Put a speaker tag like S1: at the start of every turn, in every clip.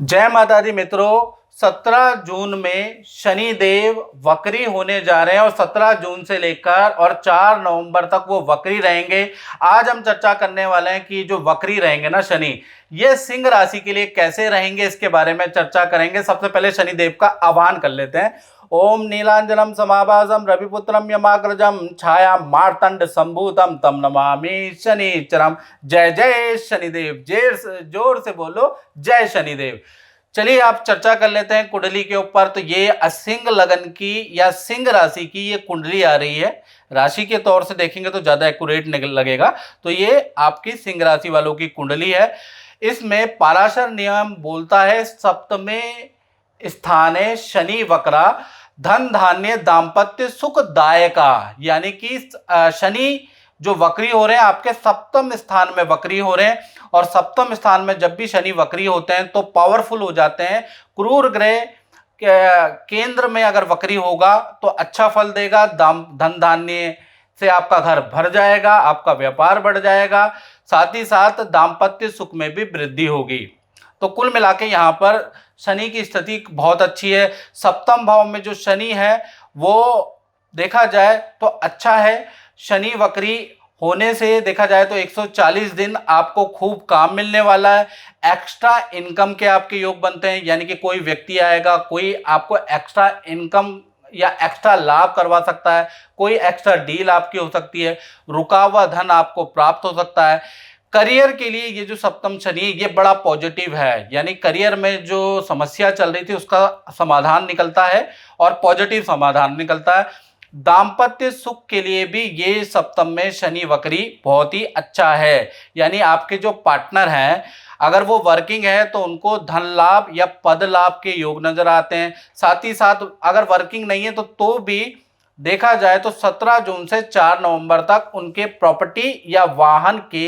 S1: जय माता दी मित्रों। 17 जून में शनि देव वक्री होने जा रहे हैं और 17 जून से लेकर और 4 नवंबर तक वो वक्री रहेंगे। आज हम चर्चा करने वाले हैं कि जो वक्री रहेंगे ना शनि, ये सिंह राशि के लिए कैसे रहेंगे, इसके बारे में चर्चा करेंगे। सबसे पहले शनि देव का आह्वान कर लेते हैं। ओम नीलांजनम समाभासम रविपुत्रम यमाग्रजम छाया मार्तंड संभूतम तम नमामि शनिचरम। जय जय शनिदेव। जोर से बोलो जय शनिदेव। चलिए आप चर्चा कर लेते हैं कुंडली के ऊपर। तो ये सिंह लगन की या सिंह राशि की ये कुंडली आ रही है। राशि के तौर से देखेंगे तो ज्यादा एक्यूरेट लगेगा। तो ये आपकी सिंह राशि वालों की कुंडली है। इसमें पाराशर नियम बोलता है सप्तमें स्थाने शनि वक्रा धन धान्य दाम्पत्य सुखदायका, यानी कि शनि जो वक्री हो रहे हैं आपके सप्तम स्थान में वक्री हो रहे हैं। और सप्तम स्थान में जब भी शनि वक्री होते हैं तो पावरफुल हो जाते हैं। क्रूर ग्रह केंद्र में अगर वक्री होगा तो अच्छा फल देगा। धन धान्य से आपका घर भर जाएगा, आपका व्यापार बढ़ जाएगा, साथ ही साथ दाम्पत्य सुख में भी वृद्धि होगी। तो कुल मिला के यहाँ पर शनि की स्थिति बहुत अच्छी है। सप्तम भाव में जो शनि है वो देखा जाए तो अच्छा है। शनि वक्री होने से देखा जाए तो 140 दिन आपको खूब काम मिलने वाला है। एक्स्ट्रा इनकम के आपके योग बनते हैं, यानी कि कोई व्यक्ति आएगा, कोई आपको एक्स्ट्रा इनकम या एक्स्ट्रा लाभ करवा सकता है, कोई एक्स्ट्रा डील आपकी हो सकती है, रुका हुआ धन आपको प्राप्त हो सकता है। करियर के लिए ये जो सप्तम शनि ये बड़ा पॉजिटिव है, यानी करियर में जो समस्या चल रही थी उसका समाधान निकलता है और पॉजिटिव समाधान निकलता है। दाम्पत्य सुख के लिए भी ये सप्तम में शनि वक्री बहुत ही अच्छा है, यानी आपके जो पार्टनर हैं अगर वो वर्किंग है तो उनको धन लाभ या पद लाभ के योग नजर आते हैं। साथ ही साथ अगर वर्किंग नहीं है तो भी देखा जाए तो 17 जून से 4 नवंबर तक उनके प्रॉपर्टी या वाहन के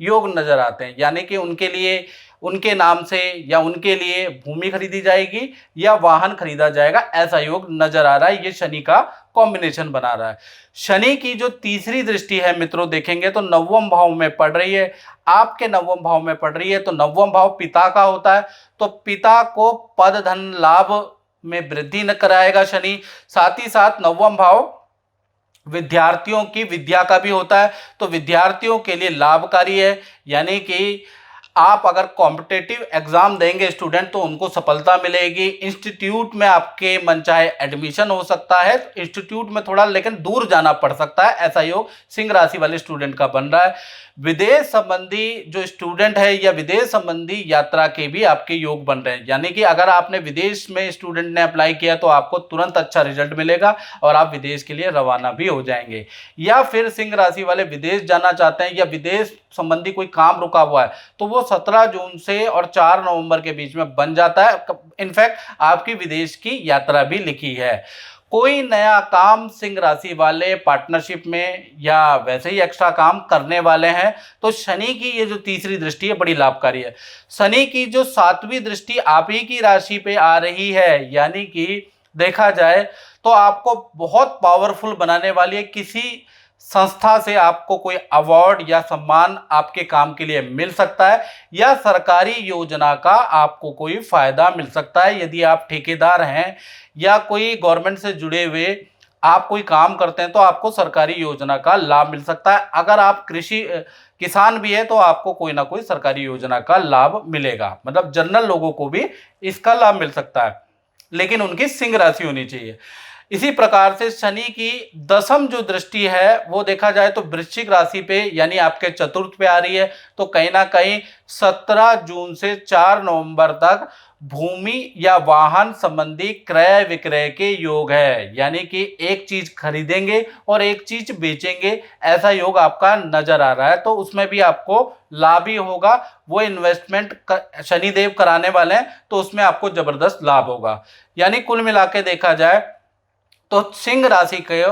S1: योग नजर आते हैं, यानी कि उनके लिए उनके नाम से या उनके लिए भूमि खरीदी जाएगी या वाहन खरीदा जाएगा, ऐसा योग नजर आ रहा है। ये शनि का कॉम्बिनेशन बना रहा है। शनि की जो तीसरी दृष्टि है मित्रों देखेंगे तो नवम भाव में पड़ रही है, आपके नवम भाव में पड़ रही है। तो नवम भाव पिता का होता है, तो पिता को पद धन लाभ में वृद्धि न कराएगा शनि। साथ ही साथ नवम भाव विद्यार्थियों की विद्या का भी होता है, तो विद्यार्थियों के लिए लाभकारी है, यानी कि आप अगर कॉम्पिटेटिव एग्जाम देंगे स्टूडेंट तो उनको सफलता मिलेगी। इंस्टीट्यूट में आपके मनचाहे एडमिशन हो सकता है, इंस्टीट्यूट में थोड़ा लेकिन दूर जाना पड़ सकता है, ऐसा योग सिंह राशि वाले स्टूडेंट का बन रहा है। विदेश संबंधी जो स्टूडेंट है या विदेश संबंधी यात्रा के भी आपके योग बन रहे हैं, यानी कि अगर आपने विदेश में स्टूडेंट ने अप्लाई किया तो आपको तुरंत अच्छा रिजल्ट मिलेगा और आप विदेश के लिए रवाना भी हो जाएंगे। या फिर सिंह राशि वाले विदेश जाना चाहते हैं या विदेश संबंधी कोई काम रुका हुआ है तो वो 17 जून से और 4 नवंबर के बीच में बन जाता है। इनफैक्ट आपकी विदेश की यात्रा भी लिखी है। कोई नया काम सिंह राशि वाले पार्टनरशिप में या वैसे ही एक्स्ट्रा काम करने वाले हैं तो शनि की ये जो तीसरी दृष्टि है बड़ी लाभकारी है। शनि की जो 7वीं दृष्टि आप ही की राशि पे आ रही है, यानी कि देखा जाए तो आपको बहुत पावरफुल बनाने वाली है। किसी संस्था से आपको कोई अवार्ड या सम्मान आपके काम के लिए मिल सकता है या सरकारी योजना का आपको कोई फायदा मिल सकता है। यदि आप ठेकेदार हैं या कोई गवर्नमेंट से जुड़े हुए आप कोई काम करते हैं तो आपको सरकारी योजना का लाभ मिल सकता है। अगर आप किसान भी है तो आपको कोई ना कोई सरकारी योजना का लाभ मिलेगा, मतलब जनरल लोगों को भी इसका लाभ मिल सकता है, लेकिन उनकी सिंह राशि होनी चाहिए। इसी प्रकार से शनि की 10वीं जो दृष्टि है वो देखा जाए तो वृश्चिक राशि पे यानी आपके चतुर्थ पे आ रही है। तो कहीं ना कहीं 17 जून से 4 नवंबर तक भूमि या वाहन संबंधी क्रय विक्रय के योग है, यानी कि एक चीज खरीदेंगे और एक चीज बेचेंगे, ऐसा योग आपका नजर आ रहा है। तो उसमें भी आपको लाभ ही होगा। वो इन्वेस्टमेंट शनिदेव कराने वाले हैं तो उसमें आपको जबरदस्त लाभ होगा। यानी कुल मिला के देखा जाए तो सिंह राशि के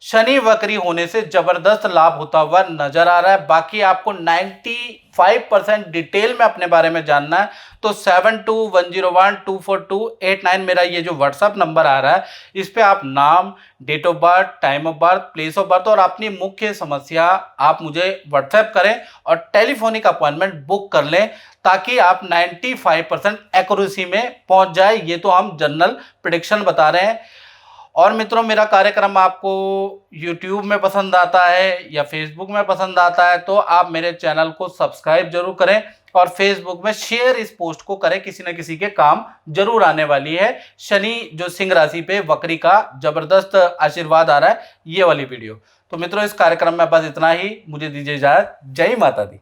S1: शनि वक्री होने से जबरदस्त लाभ होता हुआ नजर आ रहा है। बाकी आपको 95% डिटेल में अपने बारे में जानना है तो 7210124289 मेरा ये जो व्हाट्सएप नंबर आ रहा है, इस पे आप नाम, date of birth, time of birth, place of birth और अपनी मुख्य समस्या आप मुझे व्हाट्सएप करें और टेलीफोनिक अपॉइंटमेंट बुक कर लें, ताकि आप 95% एक्यूरेसी में पहुंच जाए। ये तो हम जनरल प्रेडिक्शन बता रहे हैं। और मित्रों, मेरा कार्यक्रम आपको YouTube में पसंद आता है या Facebook में पसंद आता है तो आप मेरे चैनल को सब्सक्राइब जरूर करें और Facebook में शेयर इस पोस्ट को करें, किसी न किसी के काम जरूर आने वाली है। शनि जो सिंह राशि पे वक्री का जबरदस्त आशीर्वाद आ रहा है, ये वाली वीडियो। तो मित्रों, इस कार्यक्रम में बस इतना ही, मुझे दीजिए इजाजत। जय माता दी।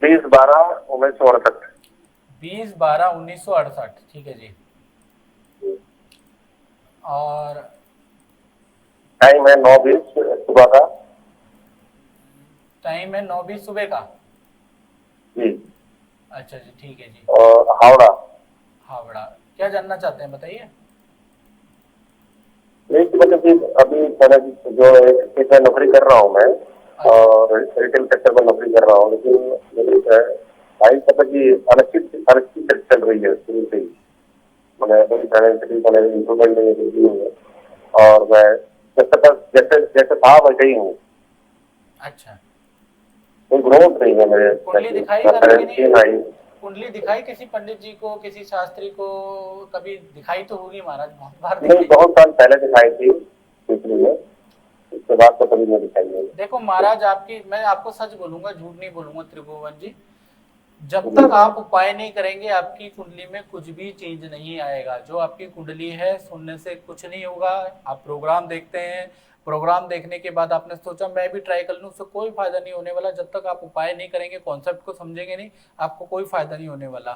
S2: 20/12/1968।
S1: 20/12/1968, ठीक है जी। और
S2: टाइम है 9:20 सुबह का।
S1: टाइम है 9:20 सुबह का
S2: जी।
S1: अच्छा जी, ठीक है जी।
S2: और हावड़ा।
S1: हावड़ा। क्या जानना चाहते हैं बताइए।
S2: एक मतलब कि अभी मैंने जो एक मैं नौकरी कर रहा हूँ मैं, और रिटेल सेक्टर में नौकरी कर रहा हूँ, लेकिन मेरी भाई मतलब कि अनिश्चित चल रही है शुरू से ही। मेरी फाइनेंशियली मैंने इम्प्रूवमेंट नहीं की है और मैं जैसे जैसे था वैसे ही हूँ।
S1: अच्छा,
S2: कोई ग्रोथ नहीं है मेरे।
S1: कुंडली दिखाई कुंडली दिखाई किसी पंडित जी को, किसी शास्त्री को कभी दिखाई तो होगी महाराज, बहुत बार
S2: नहीं, बहुत साल पहले दिखाई थी पिछली में, उसके बाद तो कभी नहीं दिखाई नहीं।
S1: देखो महाराज, आपकी मैं आपको सच बोलूंगा, झूठ नहीं बोलूंगा त्रिभुवन जी, जब तक आप उपाय नहीं करेंगे आपकी कुंडली में कुछ भी चेंज नहीं आएगा। जो आपकी कुंडली है सुनने से कुछ नहीं होगा। आप प्रोग्राम देखते हैं, प्रोग्राम देखने के बाद आपने सोचा मैं भी ट्राई कर लूं, उससे कोई फायदा नहीं होने वाला। जब तक आप उपाय नहीं करेंगे, कॉन्सेप्ट को समझेंगे नहीं, आपको कोई फायदा नहीं होने वाला।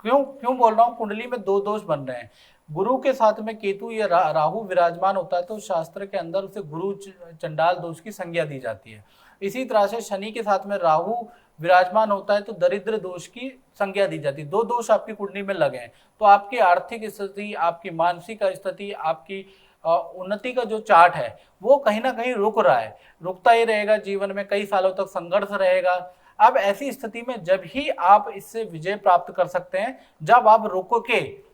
S1: क्यों क्यों बोल रहा हूँ, कुंडली में दो दोष बन रहे हैं। गुरु के साथ में केतु या राहु विराजमान होता है तो शास्त्र के अंदर उसे गुरु चंडाल दोष की संज्ञा दी जाती है। इसी तरह से शनि के साथ में राहु विराजमान होता है तो दरिद्र दोष की संज्ञा दी जाती है। दो दोष आपकी कुंडली में लगे हैं तो आपकी आर्थिक स्थिति, आपकी मानसिक स्थिति, आपकी उन्नति का जो चार्ट है वो कहीं ना कहीं रुक रहा है, रुकता ही रहेगा। जीवन में कई सालों तक संघर्ष रहेगा। अब ऐसी स्थिति में जब ही आप इससे विजय प्राप्त कर सकते हैं, जब आप रुक के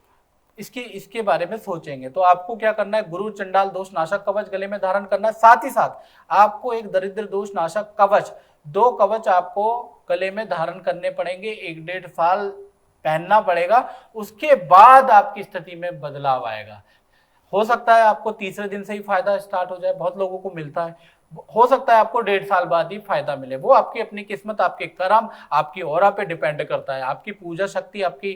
S1: इसके बारे में सोचेंगे। तो आपको क्या करना है, गुरु चंडाल दोष नाशक कवच गले में धारण करना है। साथ ही साथ आपको एक दरिद्र दोष नाशक कवच, 2 कवच आपको गले में धारण करने पड़ेंगे, 1-1.5 साल पहनना पड़ेगा। उसके बाद आपकी स्थिति में बदलाव आएगा। हो सकता है आपको तीसरे दिन से ही फायदा स्टार्ट हो जाए, बहुत लोगों को मिलता है। हो सकता है आपको 1.5 साल बाद ही फायदा मिले। वो आपकी अपनी किस्मत, आपके कर्म, आपकी ऑरा पे डिपेंड करता है, आपकी पूजा शक्ति आपकी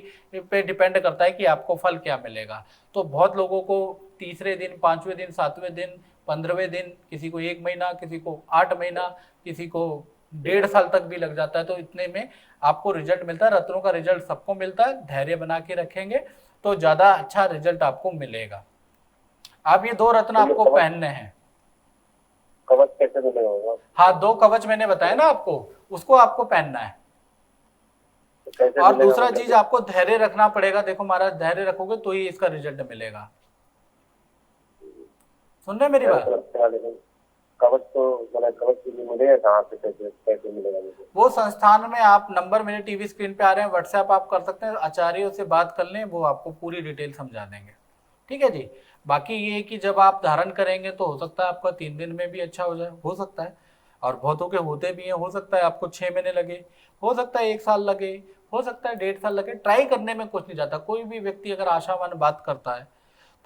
S1: पे डिपेंड करता है कि आपको फल क्या मिलेगा। तो बहुत लोगों को तीसरे दिन, 5वें दिन, 7वें दिन, 15वें दिन, किसी को 1 महीना, किसी को 8 महीना, किसी को 1.5 साल तक भी लग जाता है। तो इतने में आपको रिजल्ट मिलता है। रत्नों का रिजल्ट सबको मिलता है, धैर्य बना के रखेंगे तो ज्यादा अच्छा रिजल्ट आपको मिलेगा। आप ये 2 रत्न आपको पहनने हैं।
S2: कवच कैसे मिलेगा?
S1: हाँ, 2 कवच मैंने बताया ना आपको, उसको आपको पहनना है। और दूसरा चीज आपको धैर्य रखना पड़ेगा। देखो महाराज, धैर्य रखोगे तो ही इसका रिजल्ट मिलेगा। सुन रहे मेरी बात?
S2: कवच तो कवच मिलेगा कहाँ से, कैसे मिलेगा?
S1: वो संस्थान में आप नंबर मेरे टीवी स्क्रीन पे आ रहे हैं, व्हाट्सएप आप कर सकते हैं, आचार्यों से बात कर लें, वो आपको पूरी डिटेल समझा देंगे। ठीक है जी। बाकी ये कि जब आप धारण करेंगे तो हो सकता है आपका 3 दिन में भी अच्छा हो जाए, हो सकता है। और बहुतों के होते भी हैं, हो सकता है आपको 6 महीने लगे, हो सकता है 1 साल लगे, हो सकता है 1.5 साल लगे। ट्राई करने में कुछ नहीं जाता। कोई भी व्यक्ति अगर आशावान बात करता है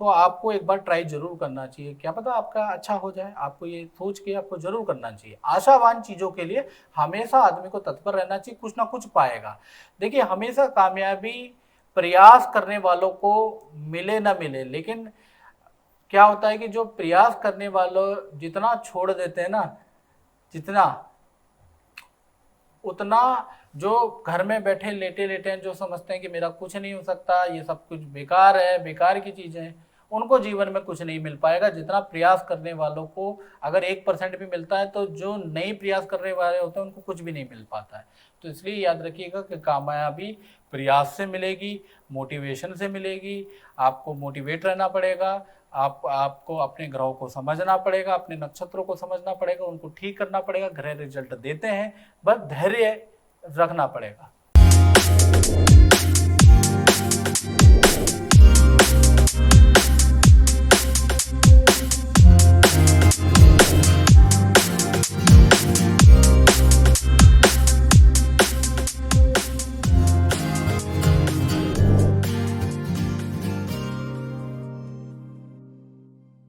S1: तो आपको एक बार ट्राई जरूर करना चाहिए। क्या पता आपका अच्छा हो जाए, आपको ये सोच के आपको जरूर करना चाहिए। आशावान चीजों के लिए हमेशा आदमी को तत्पर रहना चाहिए, कुछ ना कुछ पाएगा। देखिए, हमेशा कामयाबी प्रयास करने वालों को मिले ना मिले, लेकिन क्या होता है कि जो प्रयास करने वालों जितना छोड़ देते हैं ना, जितना उतना जो घर में बैठे लेटे लेटे हैं, जो समझते हैं कि मेरा कुछ नहीं हो सकता, ये सब कुछ बेकार है, बेकार की चीजें हैं, उनको जीवन में कुछ नहीं मिल पाएगा। जितना प्रयास करने वालों को अगर 1% भी मिलता है तो जो नए प्रयास करने वाले होते हैं उनको कुछ भी नहीं मिल पाता है। तो इसलिए याद रखिएगा कि कामयाबी प्रयास से मिलेगी, मोटिवेशन से मिलेगी। आपको मोटिवेट रहना पड़ेगा, आपको अपने ग्रहों को समझना पड़ेगा, अपने नक्षत्रों को समझना पड़ेगा, उनको ठीक करना पड़ेगा। ग्रह रिजल्ट देते हैं, बस धैर्य रखना पड़ेगा।